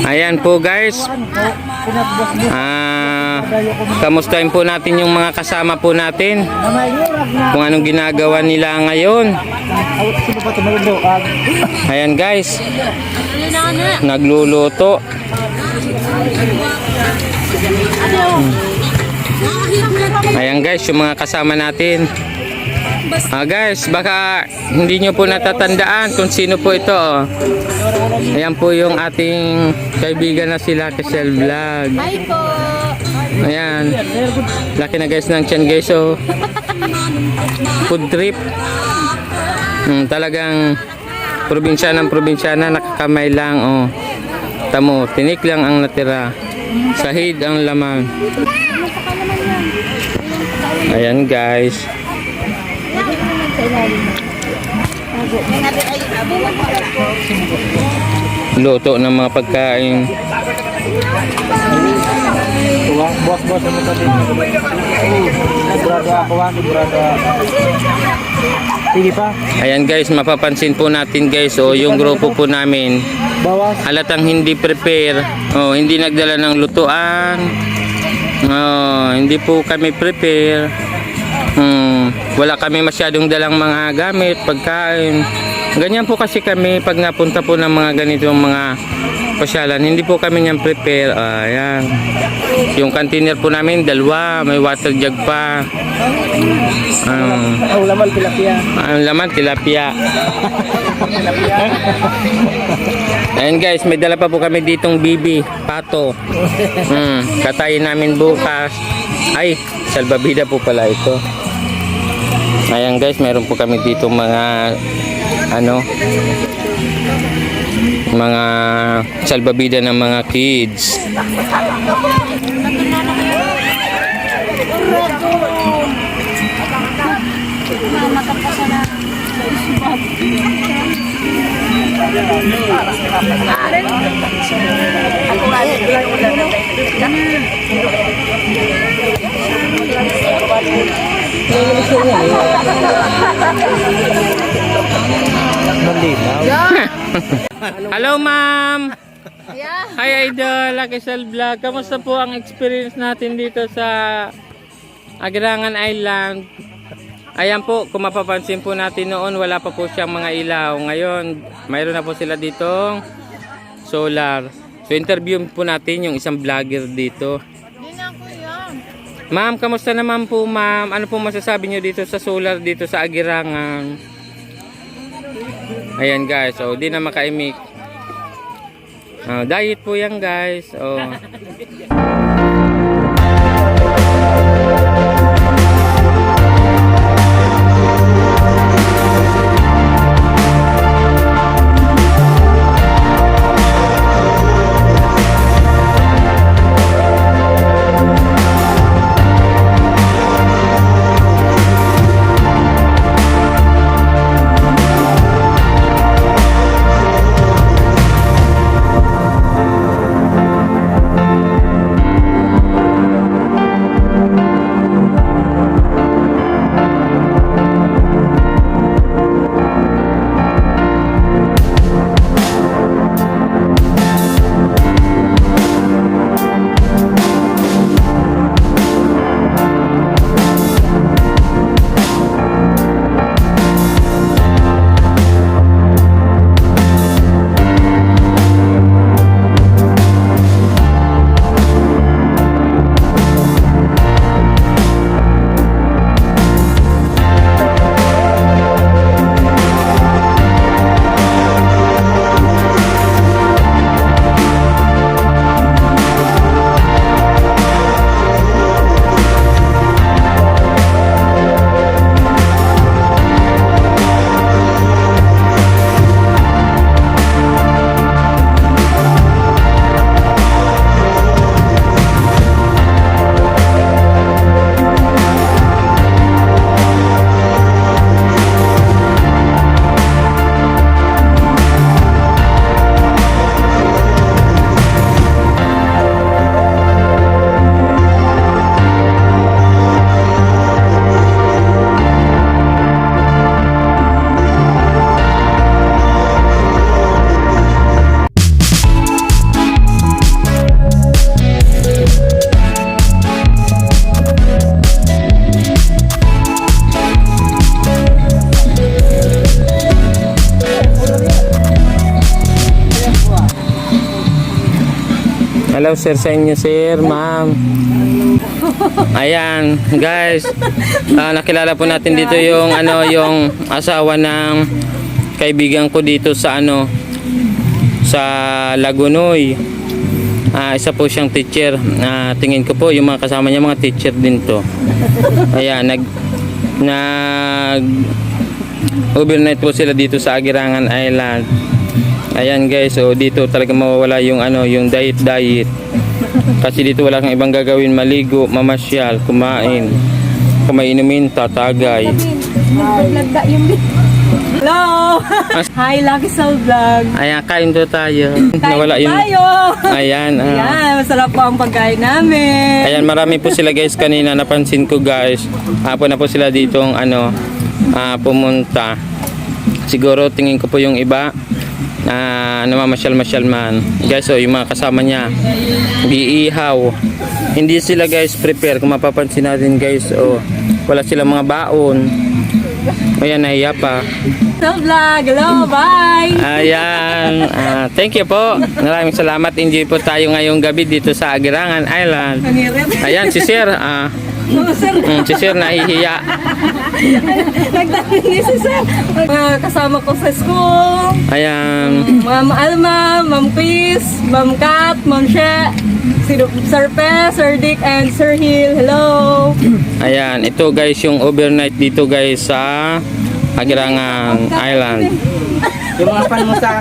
Ayan po guys. Kamustahin po natin yung mga kasama po natin. Kung anong ginagawa nila ngayon. Ayan guys. Nagluluto. Ayan guys, yung mga kasama natin. Guys, baka hindi nyo po natatandaan kung sino po ito. Ayan po yung ating kaibigan na sila Kesel Vlog. Hi po! Ayan. Laki na guys ng tiyan guys. So, food trip. Talagang probinsya ng probinsya na nakakamay lang. Oh. Tamo, tinik lang ang natira. Sahid ang laman. Ayan guys. Luto ng mga pagkain. Buwas-buwas naman kami. Brada ako, brada. Sige pa. Ayan guys, mapapansin po natin guys, yung grupo po namin Bawas. halatang hindi prepare. Hindi nagdala ng lutuan. Hindi po kami prepare. Wala kami masyadong dalang mga gamit, pagkain. Ganyan po kasi kami pag napunta po ng mga ganitong mga pasyalan, hindi po kami niyang prepare. Ayan. Yung container po namin, dalawa, may water jug pa. Laman tilapia. Ang laman, tilapia. Ayan guys, may dala pa po kami ditong bibi, pato. Katayin namin bukas. Ay, salbabida po pala ito. Ayan guys, meron po kami dito mga mga salbabida ng mga kids. Hello ma'am. Hi Idol, Kesel Vlog. Kamusta po ang experience natin dito sa Agirangan Island? Ayan po, kung mapapansin po natin noon, wala pa po siyang mga ilaw. Ngayon, mayroon na po sila ditong solar. So interview po natin yung isang vlogger dito. Ma'am, kamusta naman po ma'am? Ano po masasabi nyo dito sa solar dito sa Agirangan? Ayan guys, di na makaimik. Diet po yan guys. Hello sir sa inyo sir, ma'am. Ayan, guys. Nakilala po natin dito yung yung asawa ng kaibigan ko dito sa sa Lagunoy. Isa po siyang teacher. Tingin ko po yung mga kasama niya mga teacher din to. Ayan, nag overnight po sila dito sa Aguirangan Island. Ayan guys, so dito talaga mawawala yung yung diet. Kasi dito wala kang ibang gagawin, maligo, mamasyal, kumain, kumainumin, tatagay. Hello! Hi, Lucky Soul Vlog. Ayan, kain to tayo. Nawala yung Tayo! Ayan, Yan, masarap po ang pagkain namin. ayan, marami po sila guys kanina, napansin ko guys. Hapon na po sila ditong pumunta. Siguro tingin ko po yung iba namamasyal-masyal man. Guys, so yung mga kasama niya, giihaw. Hindi sila guys prepare. Kung mapapansin natin guys, wala silang mga baon. Ayan, nahiya pa. Soul Vlog, hello, bye! Ayan, thank you po. Maraming salamat. Enjoy po tayo ngayong gabi dito sa Aguirangan Island. Ayan, si Sir. Si Sir nahihiya. Nagdami si Sir. Kasama ko sa school. Ayan. Ma'am Alma, Ma'am Chris, Ma'am Kat, Ma'am She, Sir Pe, Sir Dick, and Sir Hill. Hello! Ayan, ito guys yung overnight dito guys sa Aguirangan Island. Yung mga fan mo sa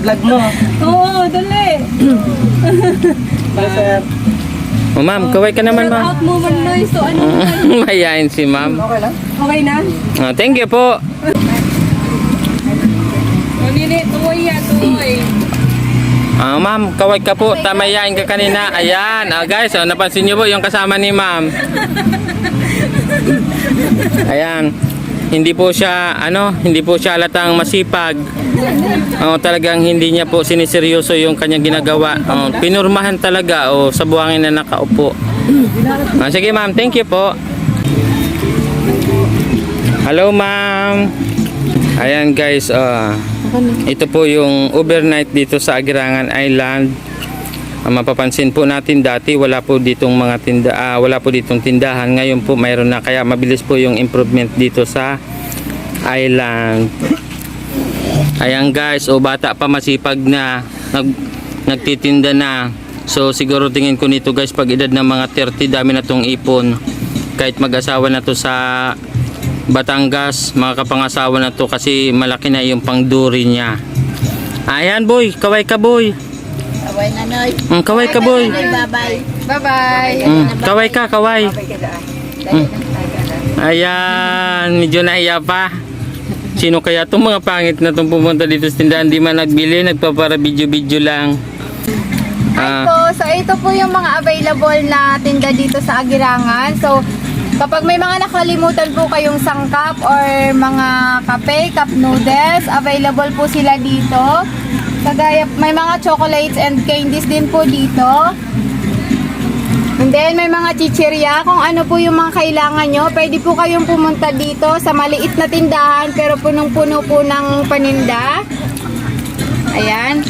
vlog mo. Oo, dali. Para sir. Ma'am, kaway ka naman ma'am. Shout out mo man noise. So ano? Mayayain si ma'am. Okay lang? Okay na? Thank you po. Malili, tuloy yan, tuloy. Ma'am, kaway ka po. Tamayain ka kanina. Ayan. Guys, napansin niyo po yung kasama ni ma'am. Ayan. Hindi po siya halatang masipag. Talagang hindi niya po siniseryoso yung kanyang ginagawa. Pinurmahan talaga sa buhangin na nakaupo. Sige ma'am, thank you po. Hello ma'am. Ayan guys, ito po yung overnight dito sa Aguirangan Island. Mapapansin po natin dati wala po ditong tindahan. Ngayon po mayroon na, kaya mabilis po yung improvement dito sa island. Ayan guys, bata pa masipag na, nagtitinda na. So siguro tingin ko nito guys, pag edad ng mga 30, dami na tong ipon. Kahit mag-asawa na to sa Batangas, mga kapangasawa na to kasi malaki na yung pangduri niya. Ayan boy, kaway ka boy. Kaway na noy. Kaway ka boy. Bye-bye. Bye-bye. Kaway ka, kaway. Ayan, medyo nahiya pa. Sino kaya itong mga pangit na itong pumunta dito sa tindahan, di man nagbili, nagpapara video-video lang. So ito po yung mga available na tinda dito sa Aguirangan. So kapag may mga nakalimutan po kayong sangkap or mga kape, cup noodles, available po sila dito. Kagaya, may mga chocolates and candies din po dito. And then may mga chichirya. Kung ano po yung mga kailangan nyo, pwede po kayong pumunta dito sa maliit na tindahan pero punong-puno po ng paninda. Ayan.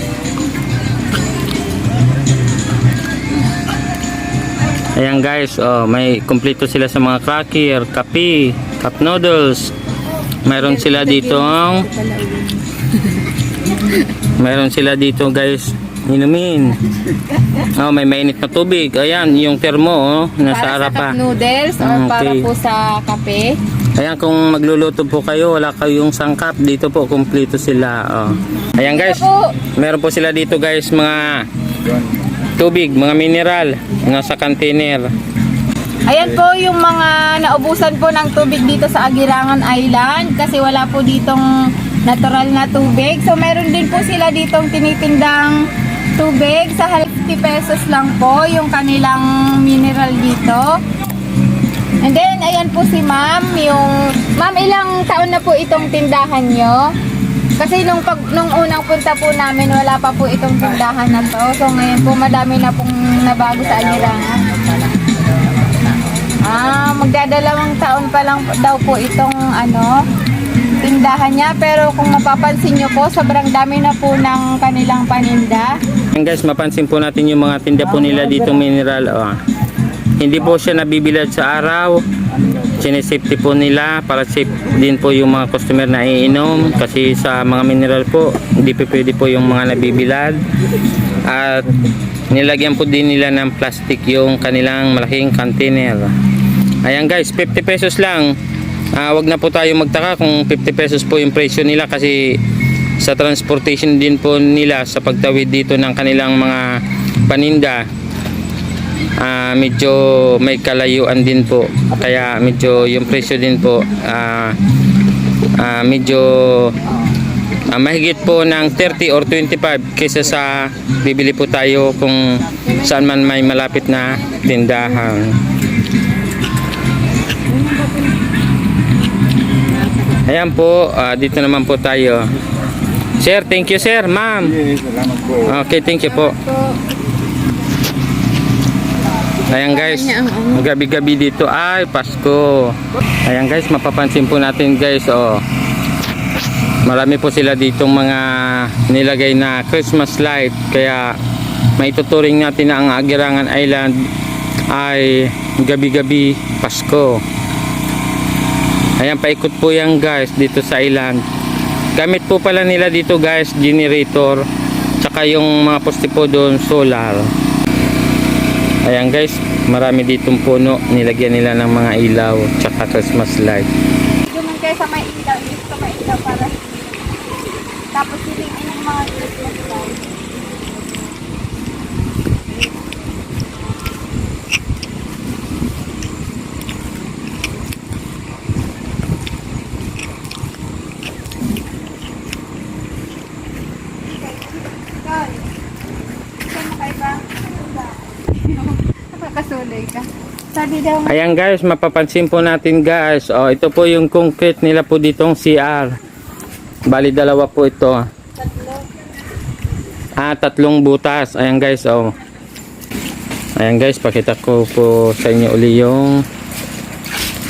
Ayan guys, may kumpleto sila sa mga cracker, kape, cup noodles. Mayroon sila dito guys, inumin. May mainit na tubig. Ayan, yung termo nasa Para sa harapan. cup noodles or para Okay. po sa kape. Ayan, kung magluluto po kayo, wala kayong sangkap, dito po kumpleto sila. Ayan guys, meron po sila dito guys mga tubig, mga mineral, nasa container. Ayan po yung mga naubusan po ng tubig dito sa Aguirangan Island kasi wala po ditong natural na tubig. So meron din po sila ditong tinitindang tubig sa 50 pesos lang po yung kanilang mineral dito. And then ayan po si ma'am, ma'am, ilang taon na po itong tindahan nyo? Kasi nung unang punta po namin wala pa po itong tindahan na to. So ngayon po madami na pong nabago sa Aguirangan. Magdadalawang taon pa lang daw po itong tindahan niya. Pero kung mapapansin nyo po, sobrang dami na po ng kanilang paninda. Ayan guys, mapansin po natin yung mga tinda po nila dito mineral. Oh. Hindi po siya nabibilad sa araw. Sinesafety po nila para safe din po yung mga customer na iinom. Kasi sa mga mineral po, hindi po pwede po yung mga nabibilad. At nilagyan po din nila ng plastic yung kanilang malaking container. Ayan guys, 50 pesos lang. Wag na po tayo magtaka kung 50 pesos po yung presyo nila kasi sa transportation din po nila sa pagtawid dito ng kanilang mga paninda, medyo may kalayuan din po, kaya medyo yung presyo din po medyo mahigit po ng 30 or 25 kaysa sa bibili po tayo kung saan man may malapit na tindahan. Ayan po, dito naman po tayo. Sir, thank you sir, ma'am. Salamat po. Okay, thank you po. Ayan guys, gabi-gabi dito ay Pasko. Ayan guys, mapapansin po natin guys, oh. Marami po sila ditong mga nilagay na Christmas light, kaya maituturing natin na ang Agirangan Island ay gabi-gabi Pasko. Ayan, paikot po yan guys dito sa island. Gamit po pala nila dito guys generator, tsaka yung mga poste po doon solar. Ayan guys, marami ditong puno, nilagyan nila ng mga ilaw tsaka Christmas light. Duman kayo sa may ilaw, dito may ilaw para tapos silingin yung mga Christmas lights. Nakakasuloy ka. Sabi daw, Ayan guys, mapapansin po natin guys, oh, ito po yung concrete nila po ditong CR. Bali dalawa po ito. Tatlong butas. Ayan guys, oh. Ayan guys, pakita ko po sa inyo uli yung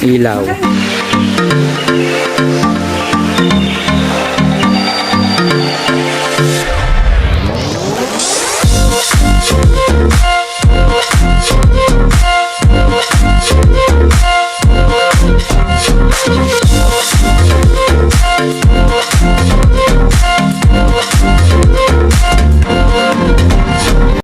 ilaw.